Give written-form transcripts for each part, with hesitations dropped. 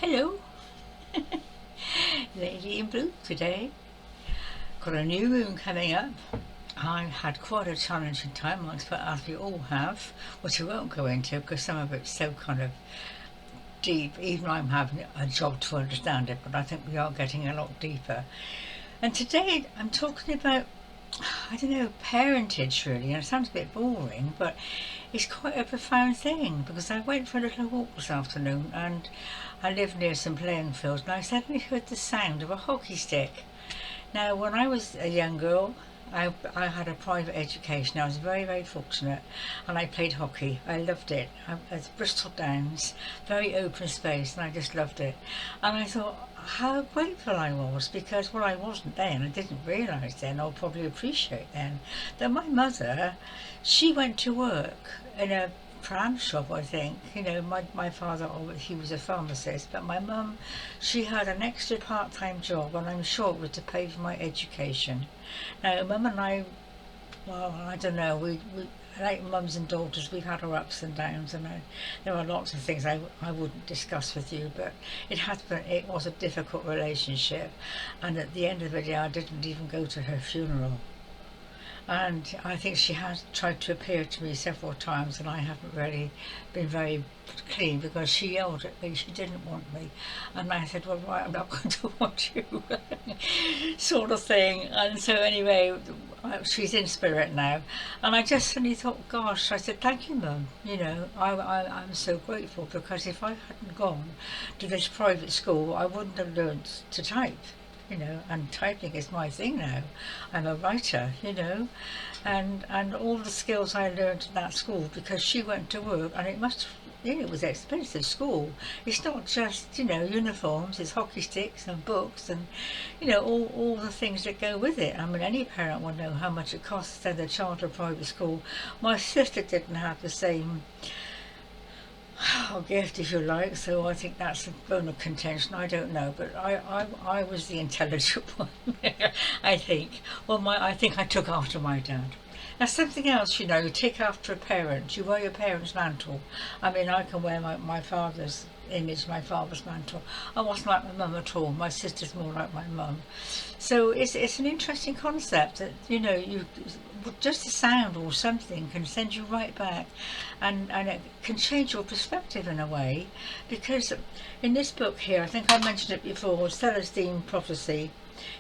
Hello, Lady in Blue today. Got a new moon coming up. I had quite a challenging time once, but as we all have, which I won't go into because some of it's so kind of deep. Even I'm having a job to understand it, but I think we are getting a lot deeper. And today I'm talking about, I don't know, parentage really, and it sounds a bit boring, but it's quite a profound thing because I went for a little walk this afternoon and I live near some playing fields and I suddenly heard the sound of a hockey stick. Now, when I was a young girl, I had a private education. I was very, very fortunate and I played hockey. I loved it. It's Bristol Downs, very open space, and I just loved it. And I thought how grateful I was because, well, I wasn't then. I didn't realise then, or probably appreciate then, that my mother, she went to work in a pram shop, I think. You know, my father, he was a pharmacist, but my mum, she had an extra part-time job, and I'm sure it was to pay for my education. Now, mum and I, well, I don't know, we like mums and daughters, we've had our ups and downs, and there are lots of things I wouldn't discuss with you, but it was a difficult relationship, and at the end of the day, I didn't even go to her funeral. And I think she has tried to appear to me several times, and I haven't really been very clean because she yelled at me. She didn't want me, and I said, "Well, right, I'm not going to want you," sort of thing. And so anyway, she's in spirit now, and I just suddenly thought, "Gosh!" I said, "Thank you, Mum. You know, I'm so grateful because if I hadn't gone to this private school, I wouldn't have learned to type." You know, and typing is my thing now. I'm a writer, you know, and all the skills I learned in that school because she went to work, and it must, you know, it was an expensive school. It's not just, you know, uniforms, it's hockey sticks and books and, you know, all the things that go with it. I mean, any parent will know how much it costs to send their child to a private school. My sister didn't have the same gift, if you like, so I think that's a bone of contention. I don't know, but I was the intelligent one. I think. Well, I think I took after my dad. Now, something else, you know, you take after a parent, you wear your parents' mantle. I mean, I can wear my father's image, my father's mantle. I wasn't like my mum at all. My sister's more like my mum. So it's an interesting concept that, you know, you just a sound or something can send you right back, and it can change your perspective in a way, because in this book here, I think I mentioned it before, Celestine Prophecy,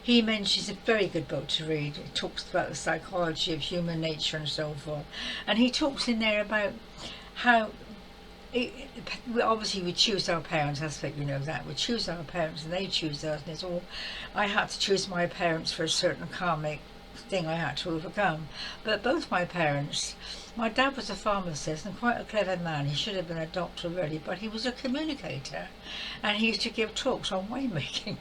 he mentions a very good book to read. It talks about the psychology of human nature and so forth, and he talks in there about how it, obviously we choose our parents. That's what, you know, that we choose our parents and they choose us, and it's all, I had to choose my parents for a certain karmic thing I had to overcome. But both my parents, my dad was a pharmacist and quite a clever man. He should have been a doctor really, but he was a communicator, and he used to give talks on winemaking.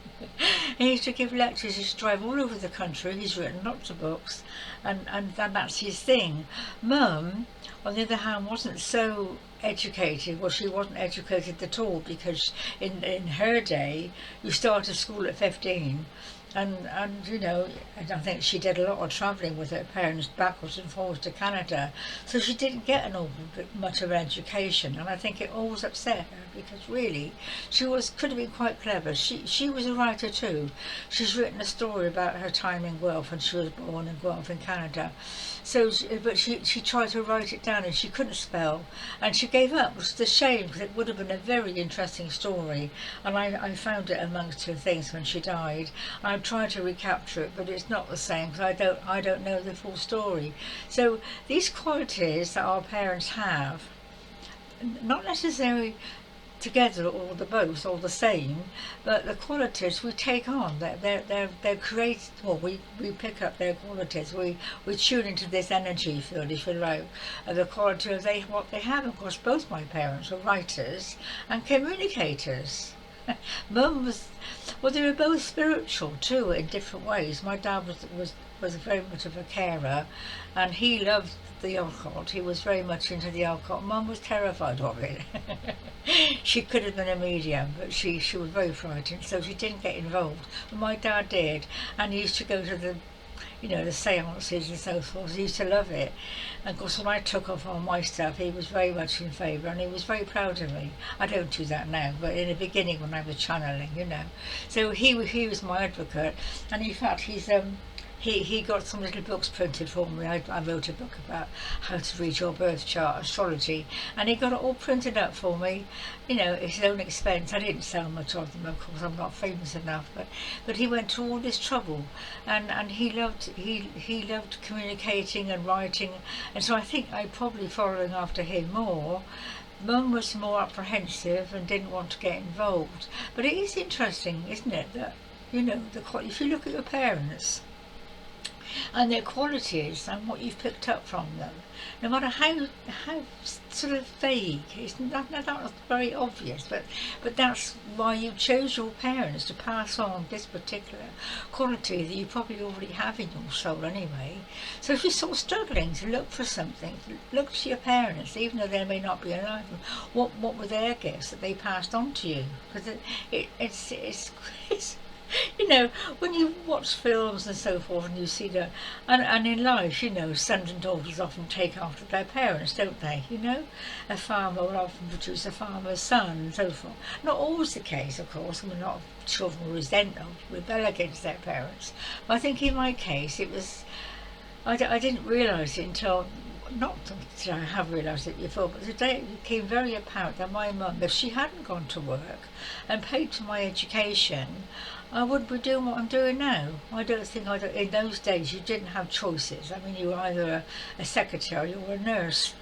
He used to give lectures. He used to drive all over the country. He's written lots of books, and that's his thing. Mum, on the other hand, wasn't so educated. Well, she wasn't educated at all, because in her day you started school at 15, and you know, and I think she did a lot of travelling with her parents backwards and forwards to Canada, so she didn't get an awful bit much of an education, and I think it always upset her because really could have been quite clever. She was a writer too. She's written a story about her time in Guelph, and she was born in Guelph in Canada. So, but she tried to write it down and she couldn't spell, and she gave up, which is a shame because it would have been a very interesting story, and I found it amongst her things when she died. I've tried to recapture it, but it's not the same because I don't know the full story. So these qualities that our parents have, not necessarily together or the both or the same, but the qualities we take on, they're created. Well, we pick up their qualities, we tune into this energy field, if you like, of the quality of what they have. Of course, both my parents were writers and communicators. Mum was, well, they were both spiritual too in different ways. My dad was very much of a carer, and he loved the occult. He was very much into the occult. Mum was terrified of it. She could have been a medium, but she was very frightened, so she didn't get involved. But my dad did, and he used to go to the you know, the seances and so forth. He used to love it. And of course, when I took off on my stuff, he was very much in favour, and he was very proud of me. I don't do that now, but in the beginning when I was channeling, you know. So he was my advocate, and in fact he got some little books printed for me. I wrote a book about how to read your birth chart, astrology, and he got it all printed up for me, you know, at his own expense. I didn't sell much of them, of course, I'm not famous enough, but he went to all this trouble, and he loved communicating and writing, and so I think I'm probably following after him more. Mum was more apprehensive and didn't want to get involved, but it is interesting, isn't it, that, you know, if you look at your parents and their qualities and what you've picked up from them, no matter how sort of vague, it's not very obvious, but that's why you chose your parents, to pass on this particular quality that you probably already have in your soul anyway. So if you're sort of struggling to look for something, look to your parents, even though they may not be alive. What were their gifts that they passed on to you? Because it's you know, when you watch films and so forth and you see that, and in life, you know, sons and daughters often take after their parents, don't they? You know, a farmer will often produce a farmer's son and so forth. Not always the case, of course. I mean, a lot of children will rebel against their parents. But I think in my case, it was, I didn't realise it until, not that I have realised it before, but today it became very apparent that my mum, if she hadn't gone to work and paid for my education, I wouldn't be doing what I'm doing now. I don't think in those days you didn't have choices. I mean, you were either a secretary or a nurse.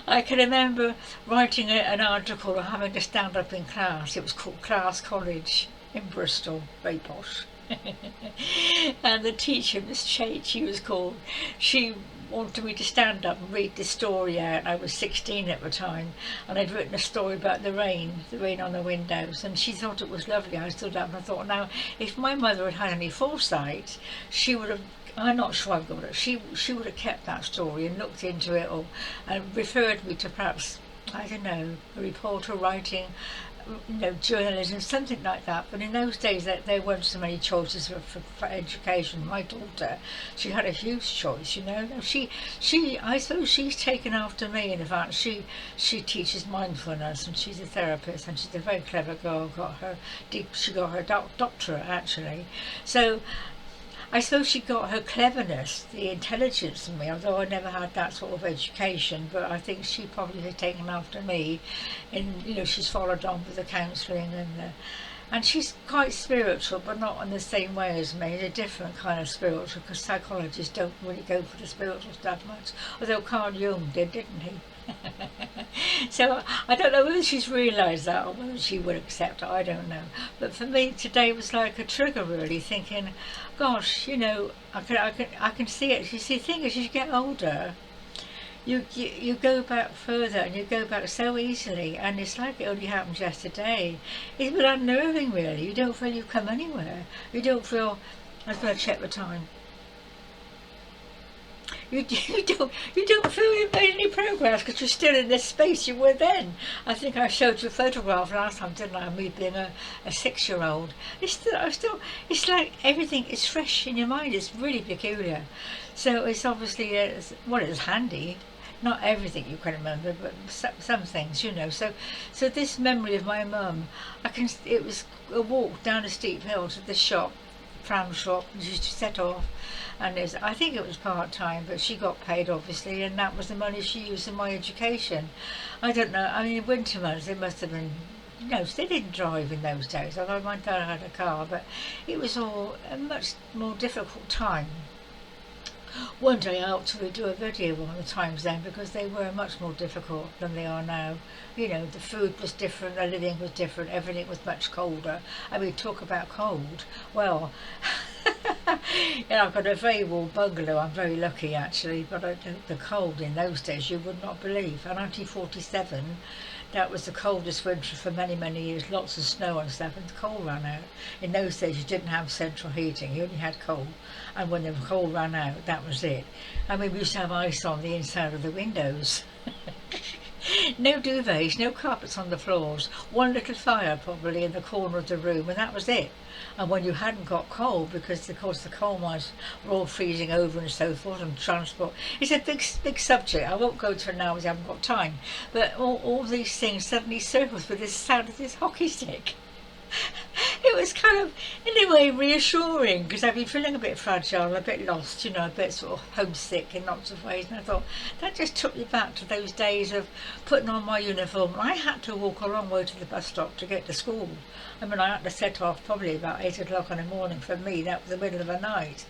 I can remember writing an article or having to stand up in class. It was called Class College in Bristol, very posh. And the teacher, Miss Chait, she was called, she wanted me to stand up and read this story out. I was 16 at the time, and I'd written a story about the rain on the windows, and she thought it was lovely. I stood up and I thought, now, if my mother had had any foresight, she would have, I'm not sure I've got it, she would have kept that story and looked into it, or and referred me to perhaps, I don't know, a reporter writing, you know, journalism, something like that. But in those days there weren't so many choices for education. My daughter, she had a huge choice, you know. I suppose she's taken after me, and in fact she teaches mindfulness, and she's a therapist, and she's a very clever girl. She got her doctorate actually. So I suppose she got her cleverness, the intelligence in me, although I never had that sort of education, but I think she probably has taken after me, and, you know, she's followed on with the counselling, and she's quite spiritual, but not in the same way as me. It's a different kind of spiritual, because psychologists don't really go for the spiritual stuff much, although Carl Jung did, didn't he? So I don't know whether she's realised that or whether she would accept it, I don't know. But for me today was like a trigger, really, thinking, gosh, you know, I can see it. You see, the thing is, as you get older, you go back further, and you go back so easily, and it's like it only happened yesterday. It's a bit unnerving, really. You don't feel you've come anywhere. You don't feel, I'm going to check the time. You don't feel you've made any progress because you're still in this space you were then. I think I showed you a photograph last time, didn't I? Me being a 6-year-old. It's like everything is fresh in your mind. It's really peculiar. So it's obviously, it's handy. Not everything you can remember, but some things, you know. So this memory of my mum, it was a walk down a steep hill to the shop, pram shop, and she set off. And I think it was part-time, but she got paid obviously, and that was the money she used in my education. I don't know, I mean, in winter months it must have been, no, they didn't drive in those days, although my dad had a car, but it was all a much more difficult time. One day I ought to do a video on the times then, because they were much more difficult than they are now. You know, the food was different, the living was different, everything was much colder. I mean, talk about cold. Well, yeah, I've got a very warm bungalow. I'm very lucky actually, but the cold in those days you would not believe. In 1947, that was the coldest winter for many, many years. Lots of snow and stuff, and the coal ran out. In those days you didn't have central heating, you only had coal, and when the coal ran out, that was it. I mean, we used to have ice on the inside of the windows. No duvets, no carpets on the floors, one little fire probably in the corner of the room, and that was it. And when you hadn't got coal, because of course the coal mines were all freezing over and so forth, and transport. It's a big subject. I won't go to it now as I haven't got time. But all these things suddenly surfaced with this sound of this hockey stick. It was kind of, in a way, reassuring, because I've been feeling a bit fragile, a bit lost, a bit sort of homesick in lots of ways. And I thought that just took me back to those days of putting on my uniform. I had to walk a long way to the bus stop to get to school. I mean, I had to set off probably about 8 o'clock in the morning. For me, that was the middle of the night.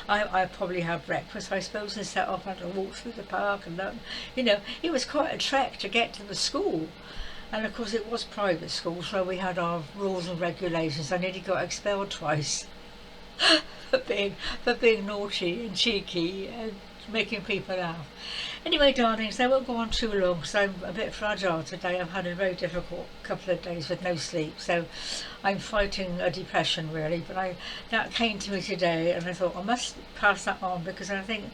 I probably had breakfast, I suppose, and set off. I had to walk through the park, and it was quite a trek to get to the school. And of course it was private school, so we had our rules and regulations. I nearly got expelled twice for being naughty and cheeky and making people laugh. Anyway, darlings, I won't go on too long because I'm a bit fragile today. I've had a very difficult couple of days with no sleep, so I'm fighting a depression really. But that came to me today, and I thought I must pass that on, because I think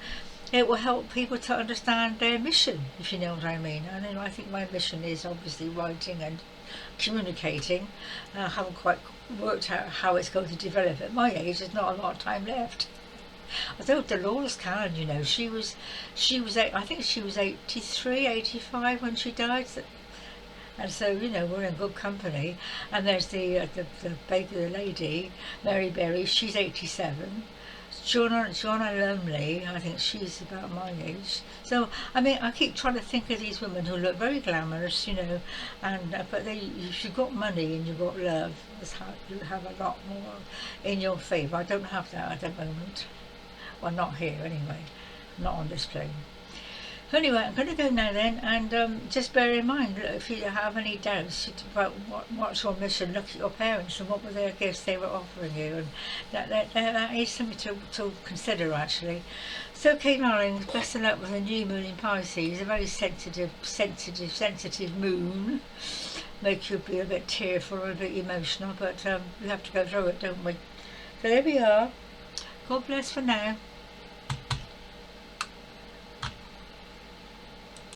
it will help people to understand their mission, if you know what I mean. And I think my mission is obviously writing and communicating. I haven't quite worked out how it's going to develop. At my age, there's not a lot of time left. Although Dolores Cannon, she was, I think she was 83, 85 when she died. And so, we're in good company. And there's the baby, the lady, Mary Berry, she's 87. Joanna Lumley, I think she's about my age. So, I mean, I keep trying to think of these women who look very glamorous, and but if you've got money and you've got love, you have a lot more in your favour. I don't have that at the moment. Well, not here anyway, not on this plane. Anyway, I'm going to go now then, and just bear in mind that if you have any doubts about what's your mission, look at your parents and what were their gifts they were offering you, and that is something to consider actually. So, okay, darling, best of luck with the new moon in Pisces. A very sensitive moon. Make you be a bit tearful or a bit emotional, but we have to go through it, don't we? So there we are. God bless for now.